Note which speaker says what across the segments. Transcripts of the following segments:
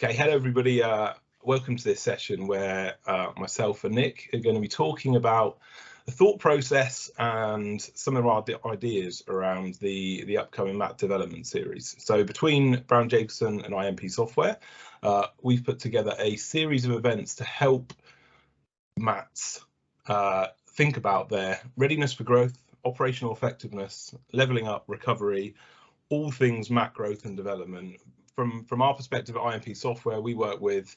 Speaker 1: Okay, hello everybody. Welcome to this session where myself and Nick are going to be talking about the thought process and some of our ideas around the upcoming MAT development series. So between Browne Jacobson and IMP Software, we've put together a series of events to help MATs think about their readiness for growth, operational effectiveness, levelling up, recovery, all things MAT growth and development. From our perspective at IMP Software, we work with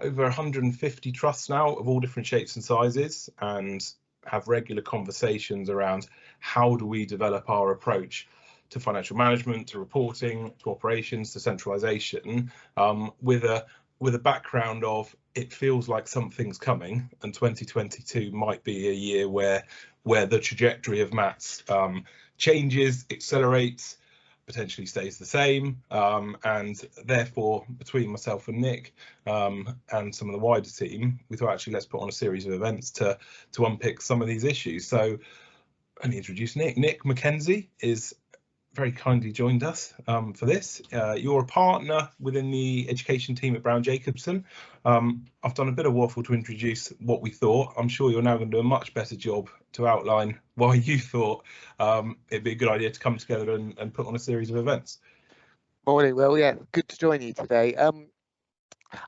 Speaker 1: over 150 trusts now of all different shapes and sizes, and have regular conversations around how do we develop our approach to financial management, to reporting, to operations, to centralisation, with a background of it feels like something's coming, and 2022 might be a year where the trajectory of MATs changes, accelerates, potentially stays the same, and therefore between myself and Nick and some of the wider team, we thought actually let's put on a series of events to unpick some of these issues. So let me introduce Nick. Nick MacKenzie is very kindly joined us for this. You're a partner within the education team at Browne Jacobson. I've done a bit of waffle to introduce what we thought. I'm sure you're now going to do a much better job to outline why you thought it'd be a good idea to come together and put on a series of events.
Speaker 2: Morning, Will. Yeah, good to join you today. I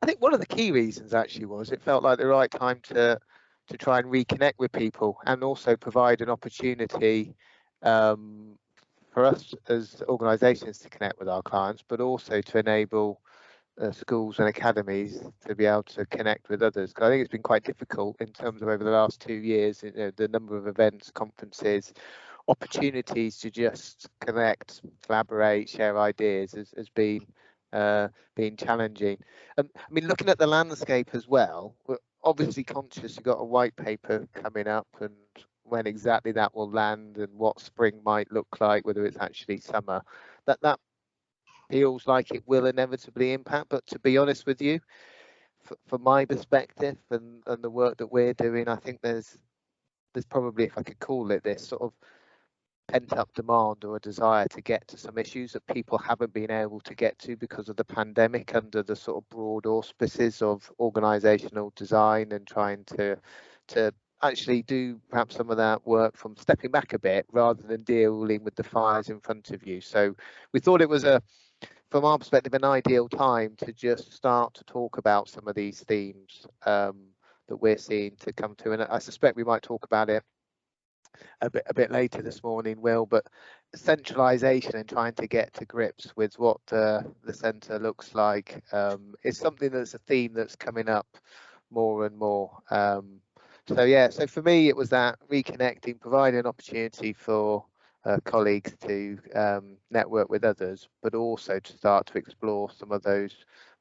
Speaker 2: think one of the key reasons actually was it felt like the right time to try and reconnect with people, and also provide an opportunity for us as organisations to connect with our clients, but also to enable schools and academies to be able to connect with others. Because I think it's been quite difficult in terms of over the last 2 years, the number of events, conferences, opportunities to just connect, collaborate, share ideas has been challenging. I mean, looking at the landscape as well, we're obviously conscious you've got a white paper coming up, and when exactly that will land and what spring might look like, whether it's actually summer, that feels like it will inevitably impact. But to be honest with you, from my perspective and the work that we're doing, I think there's probably, if I could call it this, sort of pent-up demand or a desire to get to some issues that people haven't been able to get to because of the pandemic, under the sort of broad auspices of organisational design, and trying to actually do perhaps some of that work from stepping back a bit rather than dealing with the fires in front of you. So we thought it was from our perspective, an ideal time to just start to talk about some of these themes that we're seeing to come to. And I suspect we might talk about it a bit later this morning, Will, but centralisation and trying to get to grips with what the centre looks like is something that's a theme that's coming up more and more. So for me, it was that reconnecting, providing an opportunity for colleagues to network with others, but also to start to explore some of those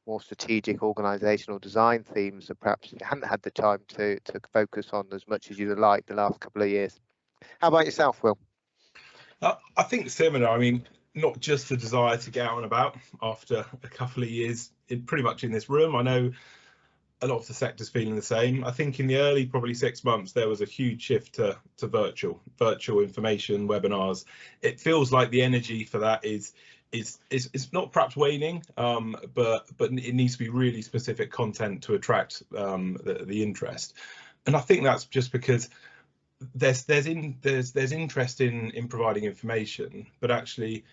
Speaker 2: more strategic organisational design themes that perhaps you hadn't had the time to focus on as much as you'd have liked the last couple of years. How about yourself, Will?
Speaker 1: I think similar. I mean, not just the desire to get out and about after a couple of years pretty much in this room. I know a lot of the sector's feeling the same. I think in the early probably 6 months there was a huge shift to virtual information, webinars. It feels like the energy for that is not perhaps waning, but it needs to be really specific content to attract the interest. And I think that's just because there's interest in providing information, but actually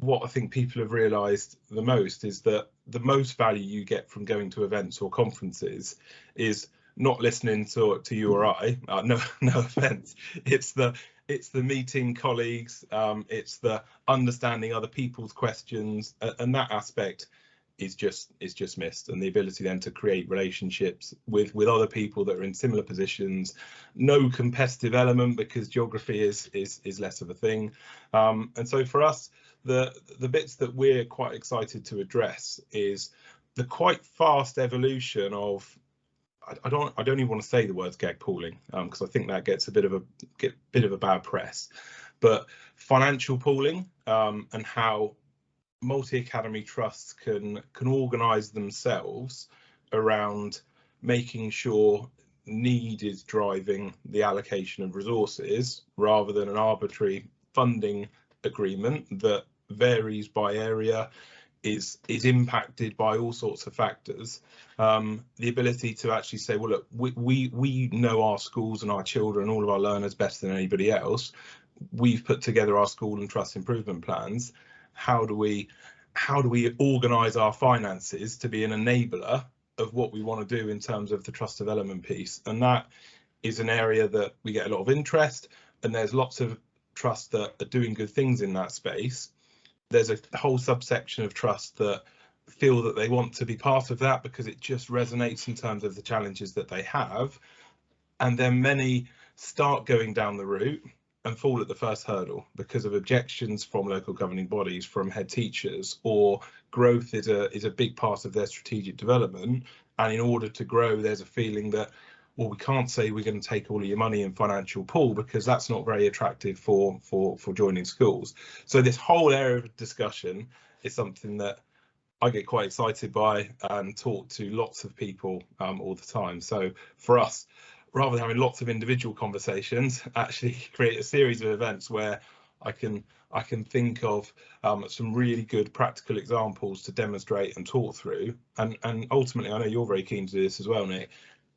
Speaker 1: what I think people have realised the most is that the most value you get from going to events or conferences is not listening to you or I. No offence. It's the meeting colleagues. It's the understanding other people's questions, and that aspect is just missed. And the ability then to create relationships with other people that are in similar positions. No competitive element because geography is less of a thing. And so for us, the bits that we're quite excited to address is the quite fast evolution of, I don't even want to say the words gag pooling because I think that gets a bit of a bad press, but financial pooling and how multi-academy trusts can organise themselves around making sure need is driving the allocation of resources rather than an arbitrary funding agreement that varies by area, is impacted by all sorts of factors. The ability to actually say, well, look, we know our schools and our children, all of our learners better than anybody else. We've put together our school and trust improvement plans. How do we organise our finances to be an enabler of what we want to do in terms of the trust development piece? And that is an area that we get a lot of interest, and there's lots of trusts that are doing good things in that space. There's a whole subsection of trusts that feel that they want to be part of that because it just resonates in terms of the challenges that they have. And then many start going down the route and fall at the first hurdle because of objections from local governing bodies, from head teachers, or growth is a big part of their strategic development. And in order to grow, there's a feeling that, well, we can't say we're going to take all of your money in financial pool because that's not very attractive for joining schools. So this whole area of discussion is something that I get quite excited by and talk to lots of people all the time. So for us, rather than having lots of individual conversations, actually create a series of events where I can think of some really good practical examples to demonstrate and talk through. And ultimately, I know you're very keen to do this as well, Nick,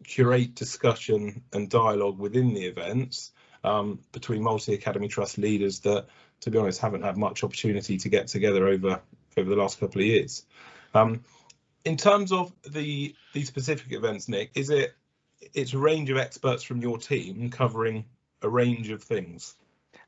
Speaker 1: curate discussion and dialogue within the events between multi-academy trust leaders that, to be honest, haven't had much opportunity to get together over the last couple of years. In terms of these specific events, Nick, it's a range of experts from your team covering a range of things?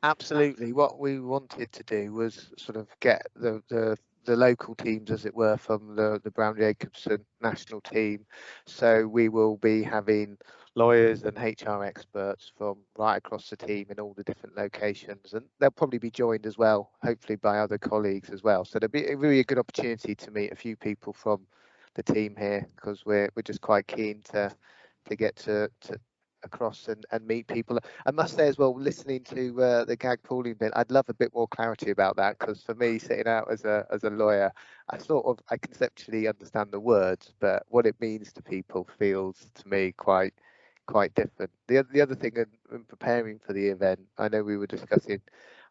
Speaker 2: Absolutely. What we wanted to do was sort of get the local teams, as it were, from the Browne Jacobson national team. So we will be having lawyers and HR experts from right across the team in all the different locations, and they'll probably be joined as well, hopefully by other colleagues as well. So there'll be a really good opportunity to meet a few people from the team here, because we're just quite keen to get to across and meet people. I must say as well, listening to the gag pooling bit, I'd love a bit more clarity about that, because for me, sitting out as a lawyer, I conceptually understand the words, but what it means to people feels to me quite different. The other thing in preparing for the event, I know we were discussing,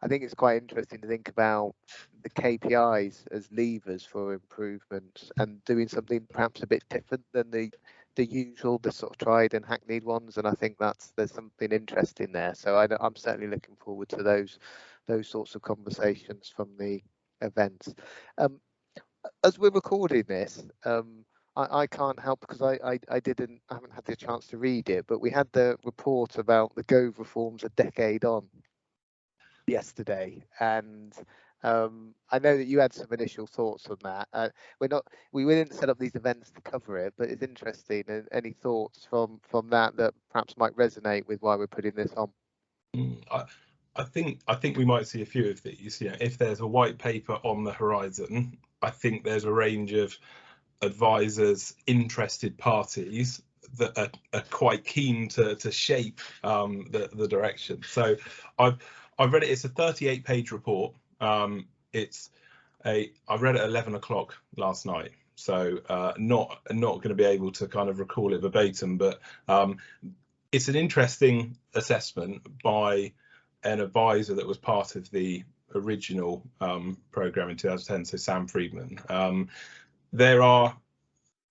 Speaker 2: I think it's quite interesting to think about the KPIs as levers for improvements and doing something perhaps a bit different than the usual, the sort of tried and hackneyed ones, and I think there's something interesting there. So I'm certainly looking forward to those sorts of conversations from the events. As we're recording this, I can't help, because I haven't had the chance to read it, but we had the report about the Gove reforms a decade on yesterday, and I know that you had some initial thoughts on that. We didn't set up these events to cover it, but it's interesting. And any thoughts from that perhaps might resonate with why we're putting this on?
Speaker 1: I think we might see a few of these. If there's a white paper on the horizon, I think there's a range of advisors, interested parties that are quite keen to shape the direction. So I've read it. It's a 38-page report. I read it at 11 o'clock last night, so not going to be able to kind of recall it verbatim, but it's an interesting assessment by an advisor that was part of the original program in 2010, so Sam Friedman. There are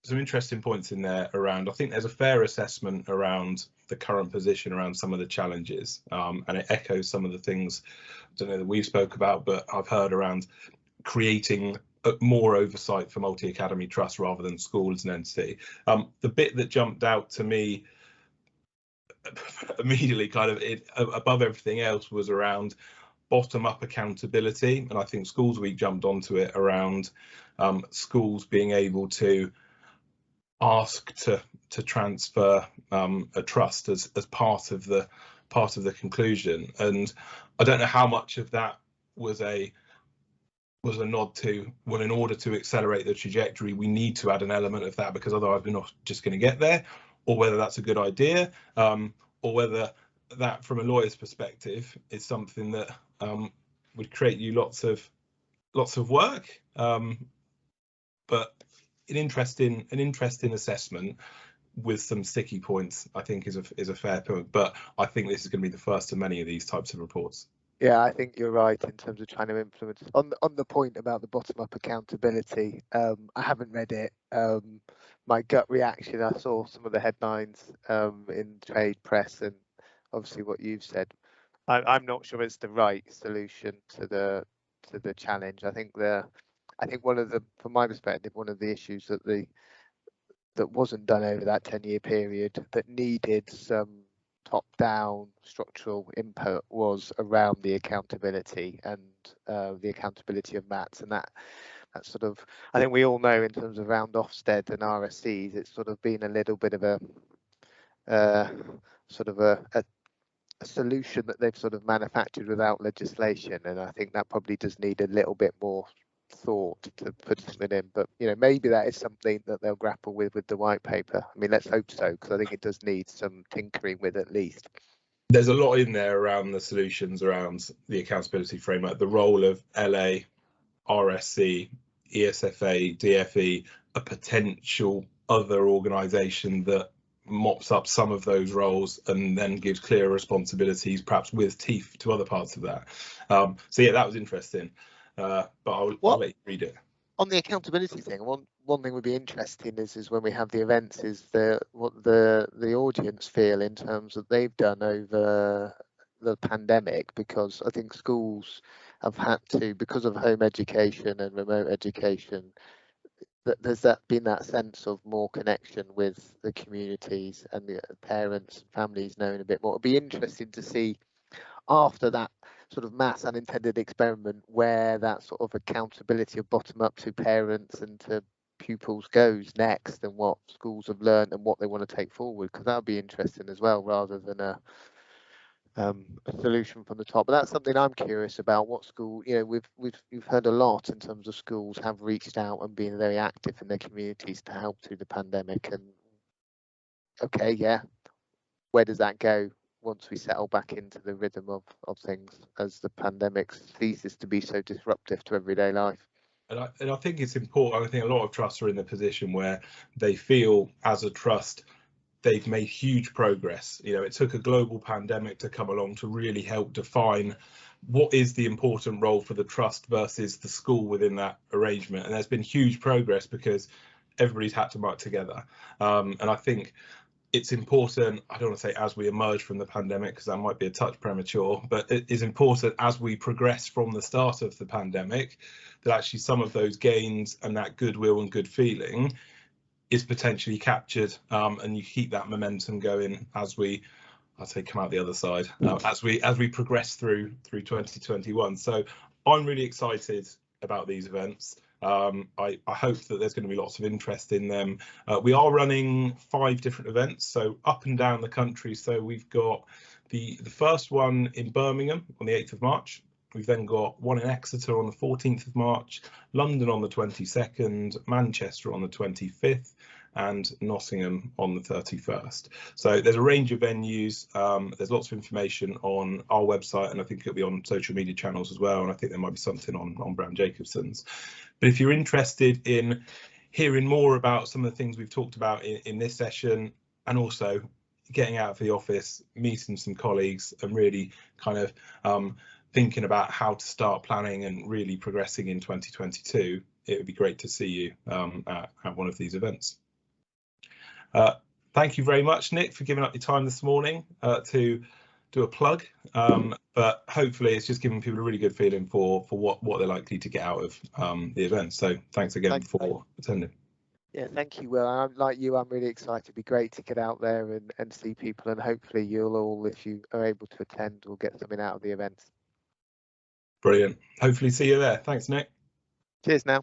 Speaker 1: some interesting points in there around, I think there's a fair assessment around the current position around some of the challenges, and it echoes some of the things, I don't know, that we've spoke about, but I've heard around creating more oversight for multi-academy trusts rather than school as an entity. The bit that jumped out to me immediately, kind of above everything else, was around bottom-up accountability, and I think Schools Week jumped onto it around schools being able to ask to transfer a trust as part of the conclusion. And I don't know how much of that was a nod to, well, in order to accelerate the trajectory, we need to add an element of that because otherwise we're not just going to get there, or whether that's a good idea, or whether that, from a lawyer's perspective, is something that would create you lots of work. But an interesting assessment with some sticky points, I think, is a fair point. But I think this is going to be the first of many of these types of reports.
Speaker 2: Yeah, I think you're right in terms of trying to influence. On the point about the bottom-up accountability, I haven't read it. My gut reaction, I saw some of the headlines in trade press, and obviously what you've said. I'm not sure it's the right solution to the challenge. I think one of the, from my perspective, one of the issues that wasn't done over that 10-year period that needed some top-down structural input was around the accountability and the accountability of mats, and that sort of, I think we all know in terms of around Ofsted and RSCs, it's sort of been a little bit of a sort of a solution that they've sort of manufactured without legislation, and I think that probably does need a little bit more thought to put something in. But maybe that is something that they'll grapple with the white paper. I mean, let's hope so, because I think it does need some tinkering with at least.
Speaker 1: There's a lot in there around the solutions around the accountability framework, the role of LA, RSC, ESFA, DFE, a potential other organisation that mops up some of those roles and then gives clear responsibilities, perhaps with teeth to other parts of that. So yeah, that was interesting. But I'll let you read it.
Speaker 2: On the accountability thing, one thing would be interesting is when we have the events, is what the audience feel in terms of they've done over the pandemic, because I think schools have had to, because of home education and remote education, that there's been that sense of more connection with the communities and the parents, families knowing a bit more. It'd be interesting to see after that sort of mass unintended experiment where that sort of accountability of bottom up to parents and to pupils goes next, and what schools have learned and what they want to take forward, because that would be interesting as well, rather than a solution from the top. But that's something I'm curious about. What school, we've heard a lot in terms of schools have reached out and been very active in their communities to help through the pandemic. And okay, yeah, where does that go once we settle back into the rhythm of things, as the pandemic ceases to be so disruptive to everyday life?
Speaker 1: And I think it's important. I think a lot of trusts are in the position where they feel, as a trust, they've made huge progress. It took a global pandemic to come along to really help define what is the important role for the trust versus the school within that arrangement. And there's been huge progress because everybody's had to work together. And I think it's important, I don't want to say as we emerge from the pandemic, because that might be a touch premature, but it is important as we progress from the start of the pandemic, that actually some of those gains and that goodwill and good feeling is potentially captured, and you keep that momentum going as we, I'd say, come out the other side, as we progress through 2021. So I'm really excited about these events. I hope that there's going to be lots of interest in them. We are running 5 different events, so up and down the country. So we've got the first one in Birmingham on the 8th of March. We've then got one in Exeter on the 14th of March, London on the 22nd, Manchester on the 25th, and Nottingham on the 31st. So there's a range of venues. There's lots of information on our website, and I think it'll be on social media channels as well. And I think there might be something on Browne Jacobson's. But if you're interested in hearing more about some of the things we've talked about in this session, and also getting out of the office, meeting some colleagues, and really kind of thinking about how to start planning and really progressing in 2022, it would be great to see you at one of these events. Thank you very much, Nick, for giving up your time this morning to do a plug, but hopefully it's just giving people a really good feeling for what they're likely to get out of the event. So thanks again for attending.
Speaker 2: Yeah, thank you. Well, I'm like you, I'm really excited. It'd be great to get out there and see people, and hopefully you'll all, if you are able to attend, will get something out of the event.
Speaker 1: Brilliant. Hopefully see you there. Thanks, Nick.
Speaker 2: Cheers now.